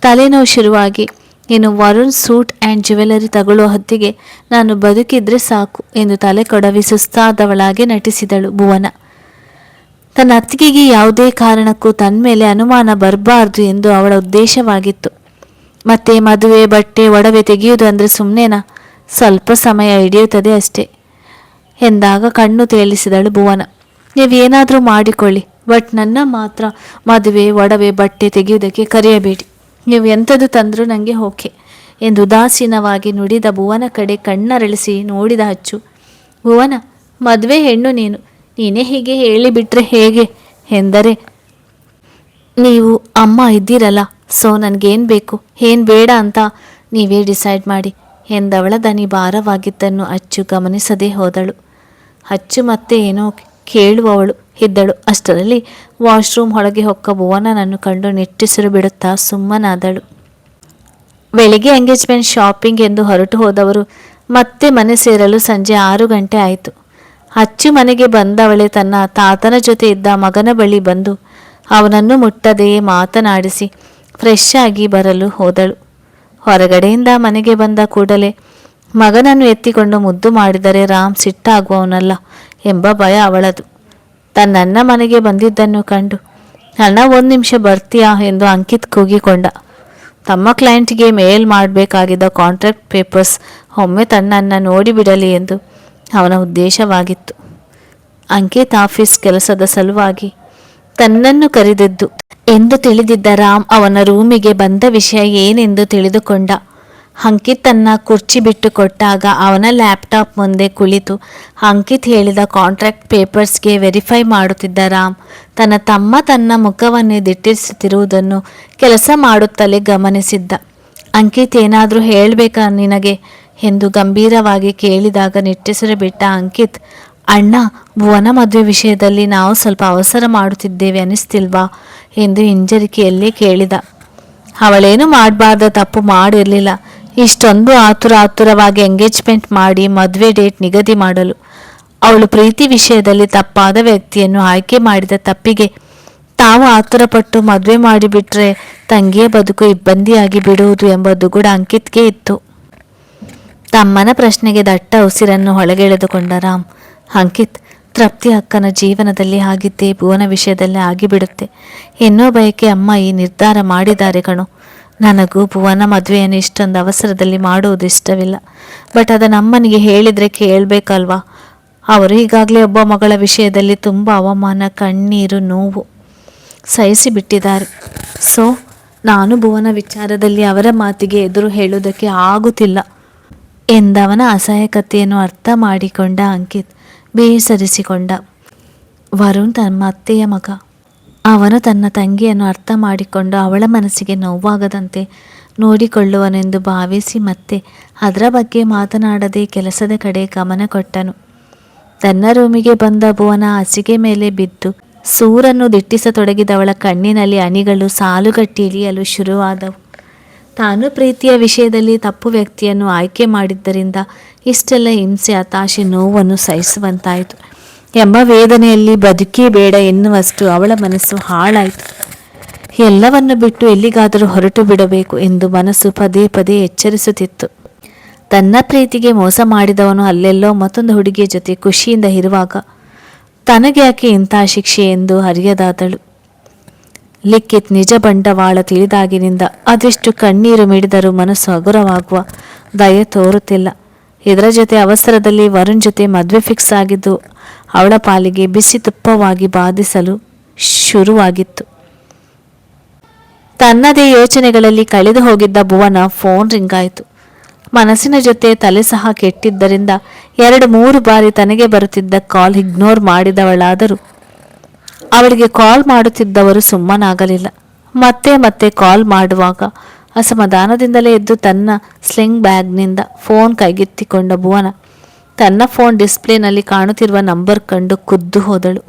ತಲೆನೋವು ಶುರುವಾಗಿ ಇನ್ನು ವರುಣ್ ಸೂಟ್ ಆ್ಯಂಡ್ ಜ್ಯುವೆಲರಿ ತಗೊಳ್ಳೋ ಹೊತ್ತಿಗೆ ನಾನು ಬದುಕಿದ್ರೆ ಸಾಕು ಎಂದು ತಲೆ ಕೊಡವಿ ಸುಸ್ತಾದವಳಾಗಿ ನಟಿಸಿದಳು ಭುವನ. ತನ್ನ ಅತ್ತಿಗೆಗೆ ಯಾವುದೇ ಕಾರಣಕ್ಕೂ ತನ್ನ ಮೇಲೆ ಅನುಮಾನ ಬರಬಾರ್ದು ಎಂದು ಅವಳ ಉದ್ದೇಶವಾಗಿತ್ತು. ಮತ್ತೆ ಮದುವೆ ಬಟ್ಟೆ ಒಡವೆ ತೆಗೆಯುವುದು ಅಂದರೆ ಸುಮ್ಮನೆನಾ, ಸ್ವಲ್ಪ ಸಮಯ ಹಿಡಿಯುತ್ತದೆ ಅಷ್ಟೇ ಎಂದಾಗ ಕಣ್ಣು ತೇಲಿಸಿದಳು ಭುವನ. ನೀವೇನಾದರೂ ಮಾಡಿಕೊಳ್ಳಿ, ಬಟ್ ನನ್ನ ಮಾತ್ರ ಮದುವೆ ಒಡವೆ ಬಟ್ಟೆ ತೆಗೆಯುವುದಕ್ಕೆ ಕರೆಯಬೇಡಿ, ನೀವು ಎಂಥದ್ದು ತಂದರೂ ನನಗೆ ಓಕೆ ಎಂದು ಉದಾಸೀನವಾಗಿ ನುಡಿದ ಭುವನ ಕಡೆ ಕಣ್ಣರಳಿಸಿ ನೋಡಿದ ಅಚ್ಚು. ಭುವನ, ಮದುವೆ ಹೆಣ್ಣು ನೀನೇ ಹೀಗೆ ಹೇಳಿಬಿಟ್ರೆ ಹೇಗೆ ಎಂದರೆ, ನೀವು ಅಮ್ಮ ಇದ್ದೀರಲ್ಲ, ಸೊ ನನಗೇನು ಬೇಕು ಏನು ಬೇಡ ಅಂತ ನೀವೇ ಡಿಸೈಡ್ ಮಾಡಿ ಎಂದವಳ ದನಿ ಭಾರವಾಗಿದ್ದನ್ನು ಅಚ್ಚು ಗಮನಿಸದೇ ಹೋದಳು. ಅಚ್ಚು ಮತ್ತೆ ಏನೋ ಕೇಳುವವಳು ಇದ್ದಳು. ಅಷ್ಟರಲ್ಲಿ ವಾಶ್ರೂಮ್ ಒಳಗೆ ಹೊಕ್ಕ ಭುವನನನ್ನು ಕಂಡು ನಿಟ್ಟುಸಿರು ಬಿಡುತ್ತಾ ಸುಮ್ಮನಾದಳು. ಬೆಳಿಗ್ಗೆ ಎಂಗೇಜ್ಮೆಂಟ್ ಶಾಪಿಂಗ್ ಎಂದು ಹೊರಟು ಹೋದವರು ಮತ್ತೆ ಮನೆ ಸೇರಲು ಸಂಜೆ 6 ಗಂಟೆ ಆಯಿತು. ಅಚ್ಚು ಮನೆಗೆ ಬಂದವಳೆ ತನ್ನ ತಾತನ ಜೊತೆ ಇದ್ದ ಮಗನ ಬಳಿ ಬಂದು ಅವನನ್ನು ಮುಟ್ಟದೆಯೇ ಮಾತನಾಡಿಸಿ ಫ್ರೆಶ್ ಆಗಿ ಬರಲು ಹೋದಳು. ಹೊರಗಡೆಯಿಂದ ಮನೆಗೆ ಬಂದ ಕೂಡಲೇ ಮಗನನ್ನು ಎತ್ತಿಕೊಂಡು ಮುದ್ದು ಮಾಡಿದರೆ ರಾಮ್ ಸಿಟ್ಟಾಗುವವನಲ್ಲ ಎಂಬ ಭಯ ಅವಳದು. ತನ್ನನ್ನ ಮನೆಗೆ ಬಂದಿದ್ದನ್ನು ಕಂಡು ಅಣ್ಣ 1 ನಿಮಿಷ ಬರ್ತೀಯಾ ಎಂದು ಅಂಕಿತ್ ಕೂಗಿಕೊಂಡ. ತಮ್ಮ ಕ್ಲೈಂಟ್ಗೆ ಮೇಲ್ ಮಾಡಬೇಕಾಗಿದ್ದ ಕಾಂಟ್ರಾಕ್ಟ್ ಪೇಪರ್ಸ್ ಒಮ್ಮೆ ತನ್ನನ್ನು ನೋಡಿಬಿಡಲಿ ಎಂದು ಅವನ ಉದ್ದೇಶವಾಗಿತ್ತು. ಅಂಕಿತ್ ಆಫೀಸ್ ಕೆಲಸದ ಸಲುವಾಗಿ ತನ್ನನ್ನು ಕರೆದಿದ್ದು ಎಂದು ತಿಳಿದಿದ್ದ ರಾಮ್ ಅವನ ರೂಮಿಗೆ ಬಂದ ವಿಷಯ ಏನೆಂದು ತಿಳಿದುಕೊಂಡ. ಅಂಕಿತ್ ತನ್ನ ಕುರ್ಚಿ ಬಿಟ್ಟು ಕೊಟ್ಟಾಗ ಅವನ ಲ್ಯಾಪ್ಟಾಪ್ ಮುಂದೆ ಕುಳಿತು ಅಂಕಿತ್ ಹೇಳಿದ ಕಾಂಟ್ರಾಕ್ಟ್ ಪೇಪರ್ಸ್ಗೆ ವೆರಿಫೈ ಮಾಡುತ್ತಿದ್ದ ರಾಮ್ ತನ್ನ ಮುಖವನ್ನೇ ದಿಟ್ಟಿಸುತ್ತಿರುವುದನ್ನು ಕೆಲಸ ಮಾಡುತ್ತಲೇ ಗಮನಿಸಿದ್ದ. ಅಂಕಿತ್ ಏನಾದರೂ ಹೇಳಬೇಕಾ ನಿನಗೆ ಎಂದು ಗಂಭೀರವಾಗಿ ಕೇಳಿದಾಗ ನಿಟ್ಟುಸಿರು ಬಿಟ್ಟ ಅಂಕಿತ್, ಅಣ್ಣ, ಭುವನ ಮದುವೆ ವಿಷಯದಲ್ಲಿ ನಾವು ಸ್ವಲ್ಪ ಅವಸರ ಮಾಡುತ್ತಿದ್ದೇವೆ ಅನಿಸ್ತಿಲ್ವಾ ಎಂದು ಹಿಂಜರಿಕೆಯಲ್ಲೇ ಕೇಳಿದ. ಅವಳೇನು ಮಾಡಬಾರ್ದ ತಪ್ಪು ಮಾಡಿರಲಿಲ್ಲ. ಇಷ್ಟೊಂದು ಆತುರವಾಗಿ ಎಂಗೇಜ್ಮೆಂಟ್ ಮಾಡಿ ಮದುವೆ ಡೇಟ್ ನಿಗದಿ ಮಾಡಲು ಅವಳು ಪ್ರೀತಿ ವಿಷಯದಲ್ಲಿ ತಪ್ಪಾದ ವ್ಯಕ್ತಿಯನ್ನು ಆಯ್ಕೆ ಮಾಡಿದ ತಪ್ಪಿಗೆ ತಾವು ಆತುರಪಟ್ಟು ಮದುವೆ ಮಾಡಿಬಿಟ್ರೆ ತಂಗಿಯ ಬದುಕು ಇಬ್ಬಂದಿಯಾಗಿ ಬಿಡುವುದು ಎಂಬ ದುಗುಡ ಅಂಕಿತ್ಗೆ ಇತ್ತು. ತಮ್ಮನ ಪ್ರಶ್ನೆಗೆ ದಟ್ಟ ಉಸಿರನ್ನು ಹೊಳಗೆಳೆದುಕೊಂಡ ರಾಮ್, ಅಂಕಿತ್, ತೃಪ್ತಿ ಅಕ್ಕನ ಜೀವನದಲ್ಲಿ ಆಗಿದ್ದೇ ಭುವನ ವಿಷಯದಲ್ಲೇ ಆಗಿಬಿಡುತ್ತೆ ಎನ್ನೋ ಬಯಕೆ ಅಮ್ಮ ಈ ನಿರ್ಧಾರ ಮಾಡಿದ್ದಾರೆ ಕಣು. ನನಗೂ ಭುವನ ಮದುವೆಯನ್ನು ಇಷ್ಟೊಂದು ಅವಸರದಲ್ಲಿ ಮಾಡುವುದು ಇಷ್ಟವಿಲ್ಲ. ಬಟ್ ಅದನ್ನು ಅಮ್ಮನಿಗೆ ಹೇಳಿದರೆ ಕೇಳಬೇಕಲ್ವಾ? ಅವರು ಈಗಾಗಲೇ ಒಬ್ಬ ಮಗಳ ವಿಷಯದಲ್ಲಿ ತುಂಬ ಅವಮಾನ, ಕಣ್ಣೀರು, ನೋವು ಸಹಿಸಿಬಿಟ್ಟಿದ್ದಾರೆ. ಸೊ ನಾನು ಭುವನ ವಿಚಾರದಲ್ಲಿ ಅವರ ಮಾತಿಗೆ ಎದುರು ಹೇಳುವುದಕ್ಕೆ ಆಗುತ್ತಿಲ್ಲ ಎಂದವನ ಅಸಹಾಯಕತೆಯನ್ನು ಅರ್ಥ ಮಾಡಿಕೊಂಡ ಅಂಕಿತ್ ಬೇಸರಿಸಿಕೊಂಡ. ವರುಣ್ ತಮ್ಮ ಅತ್ತೆಯ ಮಗ. ಅವನು ತನ್ನ ತಂಗಿಯನ್ನು ಅರ್ಥ ಮಾಡಿಕೊಂಡು ಅವಳ ಮನಸ್ಸಿಗೆ ನೋವಾಗದಂತೆ ನೋಡಿಕೊಳ್ಳುವನೆಂದು ಭಾವಿಸಿ ಮತ್ತೆ ಅದರ ಬಗ್ಗೆ ಮಾತನಾಡದೆ ಕೆಲಸದ ಕಡೆ ಗಮನ ಕೊಟ್ಟನು. ತನ್ನ ರೂಮಿಗೆ ಬಂದ ಭುವನ ಹಾಸಿಗೆ ಮೇಲೆ ಬಿದ್ದು ಸೂರನ್ನು ದಿಟ್ಟಿಸತೊಡಗಿದವಳ ಕಣ್ಣಿನಲ್ಲಿ ಹನಿಗಳು ಸಾಲುಗಟ್ಟಿ ಇಳಿಯಲು ಶುರುವಾದವು. ತಾನು ಪ್ರೀತಿಯ ವಿಷಯದಲ್ಲಿ ತಪ್ಪು ವ್ಯಕ್ತಿಯನ್ನು ಆಯ್ಕೆ ಮಾಡಿದ್ದರಿಂದ ಇಷ್ಟೆಲ್ಲ ಹಿಂಸೆ, ಹತಾಶೆ, ನೋವನ್ನು ಸಹಿಸುವಂತಾಯಿತು ಎಂಬ ವೇದನೆಯಲ್ಲಿ ಬದುಕೇ ಬೇಡ ಎನ್ನುವಷ್ಟು ಅವಳ ಮನಸ್ಸು ಹಾಳಾಯಿತು. ಎಲ್ಲವನ್ನು ಬಿಟ್ಟು ಎಲ್ಲಿಗಾದರೂ ಹೊರಟು ಬಿಡಬೇಕು ಎಂದು ಮನಸ್ಸು ಪದೇ ಪದೇ ಎಚ್ಚರಿಸುತ್ತಿತ್ತು. ತನ್ನ ಪ್ರೀತಿಗೆ ಮೋಸ ಮಾಡಿದವನು ಅಲ್ಲೆಲ್ಲೋ ಮತ್ತೊಂದು ಹುಡುಗಿಯ ಜೊತೆ ಖುಷಿಯಿಂದ ಇರುವಾಗ ತನಗೆ ಯಾಕೆ ಇಂಥ ಶಿಕ್ಷೆ ಎಂದು ಅರಿಯದಾದಳು. ಲಿಖಿತ್ ನಿಜ ಬಂಡವಾಳ ತಿಳಿದಾಗಿನಿಂದ ಅದೆಷ್ಟು ಕಣ್ಣೀರು ಮಿಡಿದರೂ ಮನಸ್ಸು ಹಗುರವಾಗುವ ದಯೆ ತೋರುತ್ತಿಲ್ಲ. ಇದರ ಜೊತೆ ಅವಸರದಲ್ಲಿ ವರುಣ್ ಜೊತೆ ಮದುವೆ ಫಿಕ್ಸ್ ಆಗಿದ್ದು ಅವಳ ಪಾಲಿಗೆ ಬಿಸಿ ತುಪ್ಪವಾಗಿ ಬಾಧಿಸಲು ಶುರುವಾಗಿತ್ತು. ತನ್ನದೇ ಯೋಚನೆಗಳಲ್ಲಿ ಕಳೆದು ಹೋಗಿದ್ದ ಭುವನ ಫೋನ್ ರಿಂಗ್ ಆಯಿತು. ಮನಸ್ಸಿನ ಜೊತೆ ತಲೆ ಸಹ ಕೆಟ್ಟಿದ್ದರಿಂದ 2-3 ಬಾರಿ ತನಗೆ ಬರುತ್ತಿದ್ದ ಕಾಲ್ ಇಗ್ನೋರ್ ಮಾಡಿದವಳಾದರೂ ಅವಳಿಗೆ ಕಾಲ್ ಮಾಡುತ್ತಿದ್ದವರು ಸುಮ್ಮನಾಗಲಿಲ್ಲ. ಮತ್ತೆ ಮತ್ತೆ ಕಾಲ್ ಮಾಡುವಾಗ ಅಸಮಾಧಾನದಿಂದಲೇ ಎದ್ದು ತನ್ನ ಸ್ಲಿಂಗ್ ಬ್ಯಾಗ್ನಿಂದ ಫೋನ್ ಕೈಗೆತ್ತಿಕೊಂಡ ಭುವನ ತನ್ನ ಫೋನ್ ಡಿಸ್ಪ್ಲೇನಲ್ಲಿ ಕಾಣುತ್ತಿರುವ ನಂಬರ್ ಕಂಡು ಕುದ್ದು ಹೋದಳು.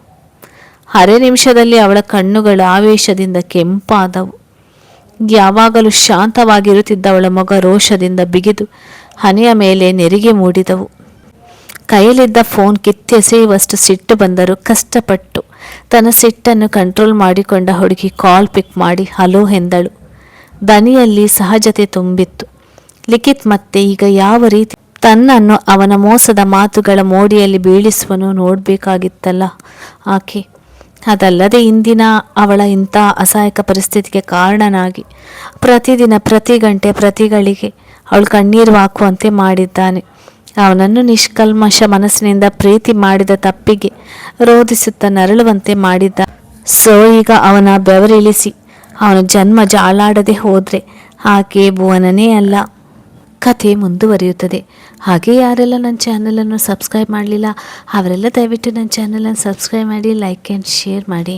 ಅರೆ ನಿಮಿಷದಲ್ಲಿ ಅವಳ ಕಣ್ಣುಗಳು ಆವೇಶದಿಂದ ಕೆಂಪಾದವು. ಯಾವಾಗಲೂ ಶಾಂತವಾಗಿರುತ್ತಿದ್ದವಳ ಮೊಗ ರೋಷದಿಂದ ಬಿಗಿದು ಹನೆಯ ಮೇಲೆ ನೆರಿಗೆ ಮೂಡಿದವು. ಕೈಯಲ್ಲಿದ್ದ ಫೋನ್ ಕಿತ್ತೆಸೆಯುವಷ್ಟು ಸಿಟ್ಟು ಬಂದರೂ ಕಷ್ಟಪಟ್ಟು ತನ್ನ ಸಿಟ್ಟನ್ನು ಕಂಟ್ರೋಲ್ ಮಾಡಿಕೊಂಡ ಹುಡುಗಿ ಕಾಲ್ ಪಿಕ್ ಮಾಡಿ ಹಲೋ ಎಂದಳು. ದನಿಯಲ್ಲಿ ಸಹಜತೆ ತುಂಬಿತ್ತು. ಲಿಖಿತ್ ಮತ್ತೆ ಈಗ ಯಾವ ರೀತಿ ತನ್ನನ್ನು ಅವನ ಮೋಸದ ಮಾತುಗಳ ಮೋಡಿಯಲ್ಲಿ ಬೀಳಿಸುವನು ನೋಡಬೇಕಾಗಿತ್ತಲ್ಲ ಆಕೆ. ಅದಲ್ಲದೆ ಇಂದಿನ ಅವಳ ಇಂಥ ಅಸಹಾಯಕ ಪರಿಸ್ಥಿತಿಗೆ ಕಾರಣನಾಗಿ ಪ್ರತಿದಿನ, ಪ್ರತಿ ಗಂಟೆ, ಪ್ರತಿ ಗಳಿಗೆ ಅವಳು ಕಣ್ಣೀರು ಹಾಕುವಂತೆ ಮಾಡಿದ್ದಾನೆ. ಅವನನ್ನು ನಿಷ್ಕಲ್ಮಶ ಮನಸ್ಸಿನಿಂದ ಪ್ರೀತಿ ಮಾಡಿದ ತಪ್ಪಿಗೆ ರೋಧಿಸುತ್ತಾ ನರಳುವಂತೆ ಮಾಡಿದ್ದ. ಸೊ ಈಗ ಅವನ ಬೆವರಿಳಿಸಿ ಅವನ ಜನ್ಮ ಜಾಲಾಡದೆ ಹೋದರೆ ಆಕೆ ಭುವನನೇ ಅಲ್ಲ. ಕಥೆ ಮುಂದುವರಿಯುತ್ತದೆ. ಹಾಗೆ ಯಾರೆಲ್ಲ ನನ್ನ ಚಾನಲನ್ನು ಸಬ್ಸ್ಕ್ರೈಬ್ ಮಾಡಲಿಲ್ಲ ಅವರೆಲ್ಲ ದಯವಿಟ್ಟು ನನ್ನ ಚಾನಲನ್ನು ಸಬ್ಸ್ಕ್ರೈಬ್ ಮಾಡಿ, ಲೈಕ್ ಆ್ಯಂಡ್ ಶೇರ್ ಮಾಡಿ.